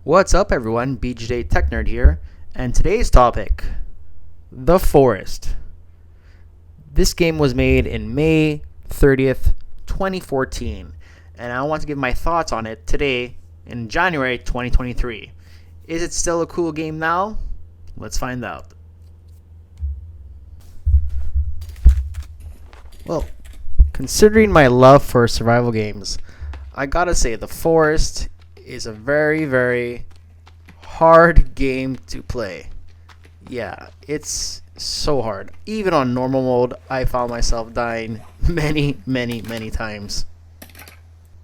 What's up, everyone? BJ Tech Nerd here, and today's topic: The Forest. This game was made in May 30th, 2014, and I want to give my thoughts on it today in January 2023. Is it still a cool game now? Let's find out. Well, considering my love for survival games, I gotta say The Forest is a very, very hard game to play. Yeah, it's so hard. Even on normal mode, I found myself dying many times.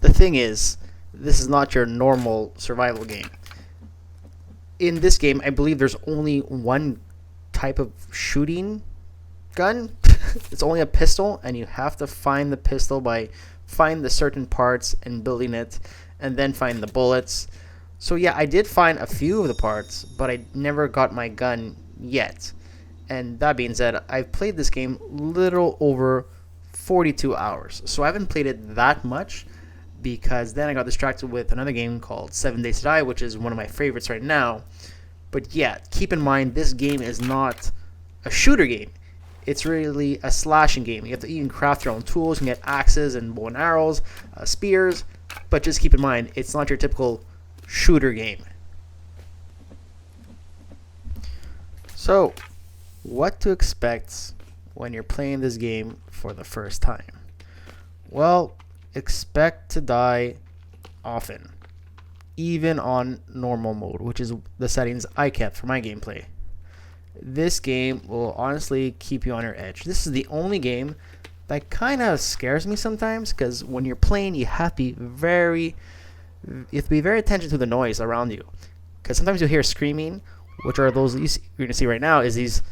The thing is, this is not your normal survival game. In this game, I believe there's only one type of shooting gun. It's only a pistol, and you have to find the pistol by finding the certain parts and building it, and then find the bullets. So yeah, I did find a few of the parts, but I never got my gun yet. And that being said, I've played this game little over 42 hours. So I haven't played it that much because then I got distracted with another game called 7 Days to Die, which is one of my favorites right now. But yeah, keep in mind this game is not a shooter game. It's really a slashing game. You have to even craft your own tools. You can get axes and bow and arrows, spears. But just keep in mind, it's not your typical shooter game. So, what to expect when you're playing this game for the first time? Well, expect to die often, even on normal mode, which is the settings I kept for my gameplay. This game will honestly keep you on your edge. This is the only game that kind of scares me sometimes, because when you're playing, you have to be very attentive to the noise around you, because sometimes you'll hear screaming, which are those you're going to see right now is these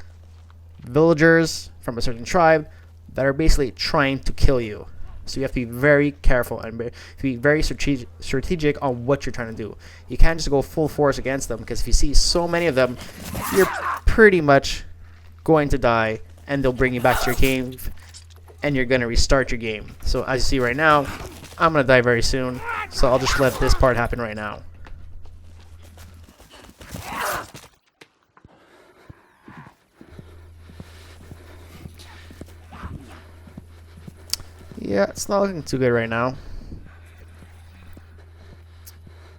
villagers from a certain tribe that are basically trying to kill you. So you have to be very careful and be very strategic on what you're trying to do. You can't just go full force against them, because if you see so many of them, you're pretty much going to die, and they'll bring you back to your cave, and you're going to restart your game. So as you see right now, I'm going to die very soon, so I'll just let this part happen right now. Yeah, it's not looking too good right now.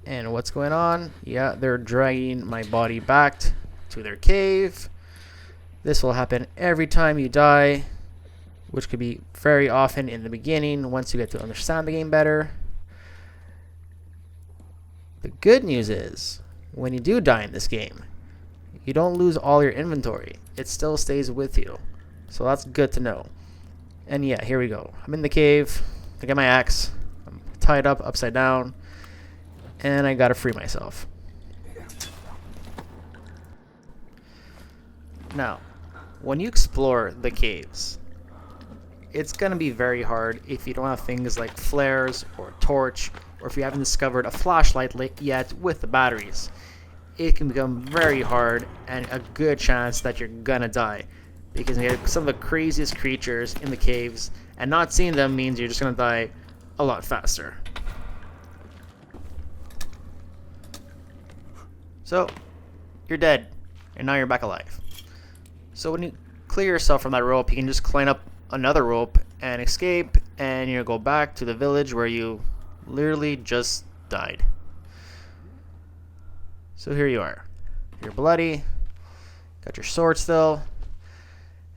And what's going on? Yeah, they're dragging my body back to their cave. This will happen every time you die, which could be very often in the beginning once you get to understand the game better. The good news is, when you do die in this game, you don't lose all your inventory. It still stays with you. So that's good to know. And yeah, here we go. I'm in the cave. I got my axe. I'm tied up upside down. And I gotta free myself. Now, when you explore the caves, it's going to be very hard if you don't have things like flares or a torch, or if you haven't discovered a flashlight yet with the batteries. It can become very hard and a good chance that you're going to die, because you have some of the craziest creatures in the caves, and not seeing them means you're just going to die a lot faster. So, you're dead, and now you're back alive. So when you clear yourself from that rope, you can just climb up another rope and escape, and you go back to the village where you literally just died. So here you are. You're bloody, got your sword still,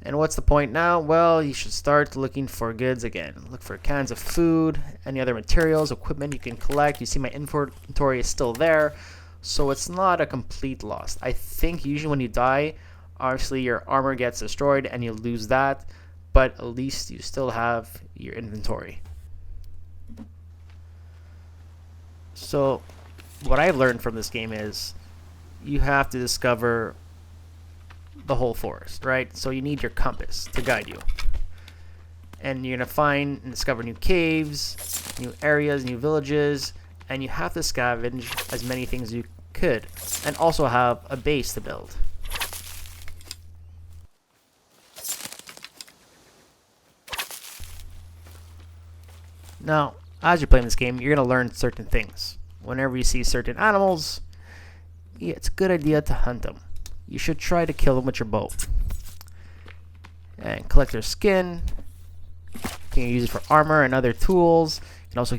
and what's the point now? Well, you should start looking for goods again. Look for cans of food, any other materials, equipment you can collect. You see my inventory is still there, so it's not a complete loss. I think usually when you die, obviously your armor gets destroyed and you lose that, but at least you still have your inventory. So what I've learned from this game is you have to discover the whole forest, right? So you need your compass to guide you. And you're going to find and discover new caves, new areas, new villages, and you have to scavenge as many things as you could, and also have a base to build. Now, as you're playing this game, you're going to learn certain things. Whenever you see certain animals, yeah, it's a good idea to hunt them. You should try to kill them with your bow. And collect their skin. You can use it for armor and other tools. You can also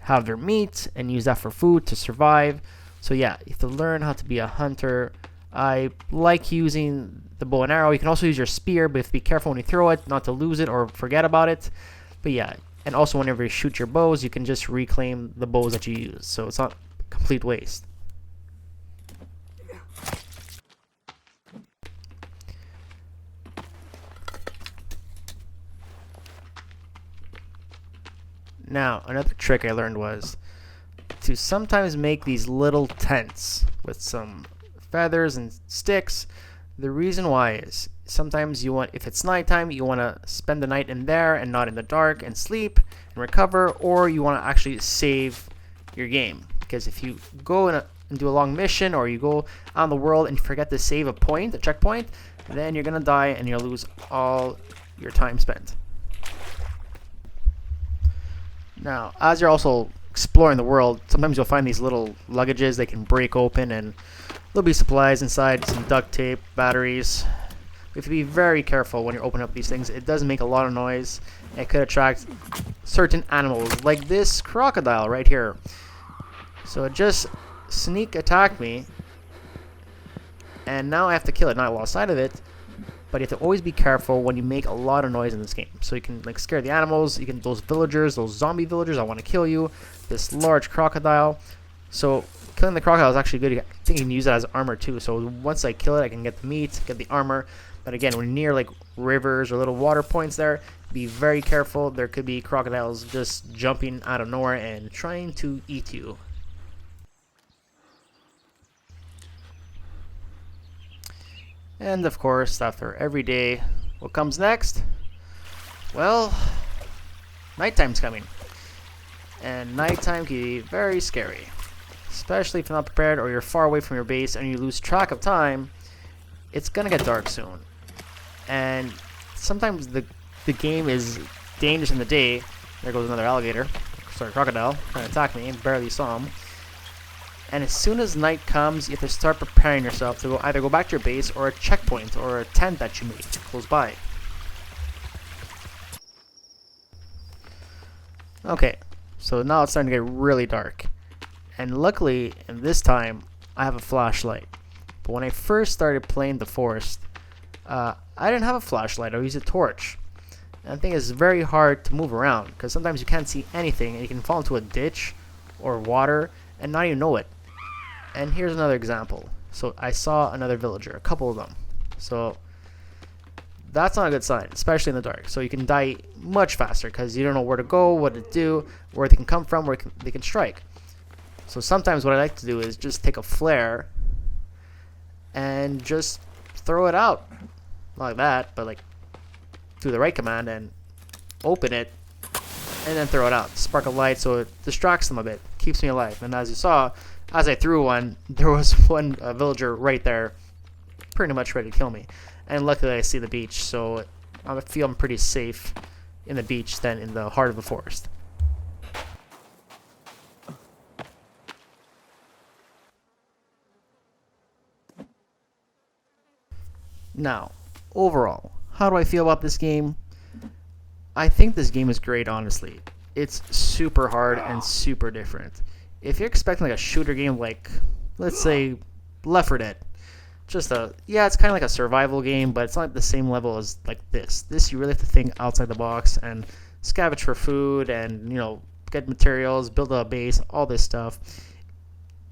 have their meat and use that for food to survive. So yeah, you have to learn how to be a hunter. I like using the bow and arrow. You can also use your spear, but you have to be careful when you throw it, not to lose it or forget about it. But yeah, and also whenever you shoot your bows, you can just reclaim the bows that you use, so it's not complete waste. Now, another trick I learned was to sometimes make these little tents with some feathers and sticks. The reason why is sometimes you want, if it's nighttime, you want to spend the night in there and not in the dark and sleep and recover, or you want to actually save your game. Because if you go and do a long mission, or you go on the world and forget to save a point, a checkpoint, then you're going to die and you'll lose all your time spent. Now, as you're also exploring the world, sometimes you'll find these little luggages they can break open, and there'll be supplies inside, some duct tape, batteries. You have to be very careful when you're opening up these things. It does make a lot of noise. It could attract certain animals, like this crocodile right here. So it just sneak attacked me, and now I have to kill it. Now I lost sight of it, but you have to always be careful when you make a lot of noise in this game. So you can like scare the animals. You can those villagers, those zombie villagers. I want to kill you. This large crocodile. So killing the crocodile is actually good. I think you can use it as armor too. So once I kill it, I can get the meat, get the armor. But again, when you're near like rivers or little water points there, be very careful. There could be crocodiles just jumping out of nowhere and trying to eat you. And of course, after every day, what comes next? Well, nighttime's coming. And nighttime can be very scary. Especially if you're not prepared or you're far away from your base and you lose track of time, it's gonna get dark soon. And sometimes the game is dangerous in the day. There goes another alligator. Sorry, crocodile. Trying to attack me. Barely saw him. And as soon as night comes, you have to start preparing yourself to either go back to your base or a checkpoint or a tent that you made close by. Okay, so now it's starting to get really dark. And luckily, in this time, I have a flashlight. But when I first started playing the forest, I didn't have a flashlight. I used a torch. And I think it's very hard to move around because sometimes you can't see anything and you can fall into a ditch or water and not even know it. And here's another example. So I saw another villager, a couple of them. So that's not a good sign, especially in the dark. So you can die much faster because you don't know where to go, what to do, where they can come from, where they can strike. So sometimes what I like to do is just take a flare and just throw it out. Not like that, but like do the right command and open it and then throw it out. Spark a light so it distracts them a bit, keeps me alive. And as you saw, as I threw one, there was one villager right there, pretty much ready to kill me. And luckily I see the beach, so I feel I'm pretty safe in the beach than in the heart of the forest. Now, overall, how do I feel about this game? I think this game is great, honestly. It's super hard and super different. If you're expecting like a shooter game like, let's say, Left 4 Dead, it's kind of like a survival game, but it's not the same level as like this. This you really have to think outside the box and scavenge for food and, get materials, build a base, all this stuff.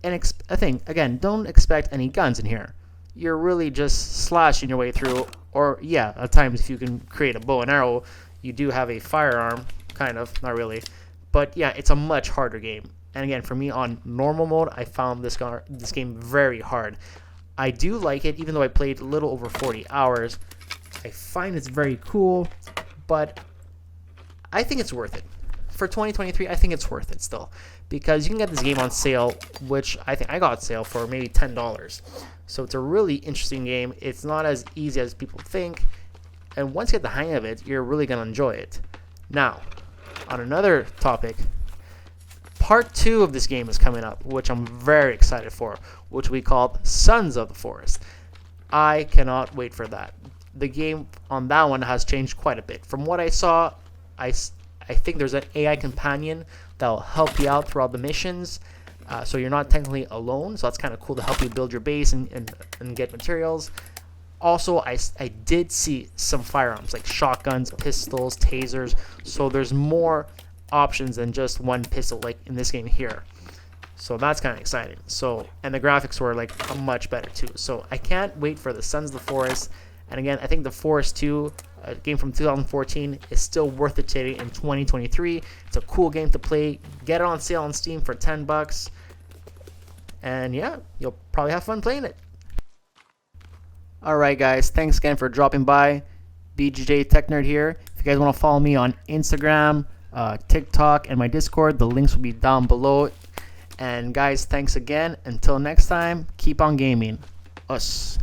And I think, again, don't expect any guns in here. You're really just slashing your way through, or yeah, at times if you can create a bow and arrow, you do have a firearm, kind of, not really. But yeah, it's a much harder game. And again, for me on normal mode, I found this game very hard. I do like it, even though I played a little over 40 hours. I find it's very cool, but I think it's worth it. For 2023, I think it's worth it still. Because you can get this game on sale, which I think I got sale for maybe $10. So it's a really interesting game. It's not as easy as people think. And once you get the hang of it, you're really going to enjoy it. Now, on another topic, part 2 of this game is coming up, which I'm very excited for, which we call Sons of the Forest. I cannot wait for that. The game on that one has changed quite a bit. From what I saw, I think there's an AI companion that will help you out throughout the missions. So you're not technically alone. So that's kind of cool to help you build your base and get materials. Also, I did see some firearms like shotguns, pistols, tasers. So there's more options than just one pistol like in this game here. So that's kind of exciting. So, and the graphics were like much better too. So I can't wait for the Sons of the Forest. And again, I think the Forest 2, a game from 2014, is still worth it today in 2023. It's a cool game to play. Get it on sale on Steam for $10. And yeah, you'll probably have fun playing it. Alright guys, thanks again for dropping by. BJJ Tech Nerd here. If you guys want to follow me on Instagram, TikTok, and my Discord, the links will be down below. And guys, thanks again. Until next time, keep on gaming. Us.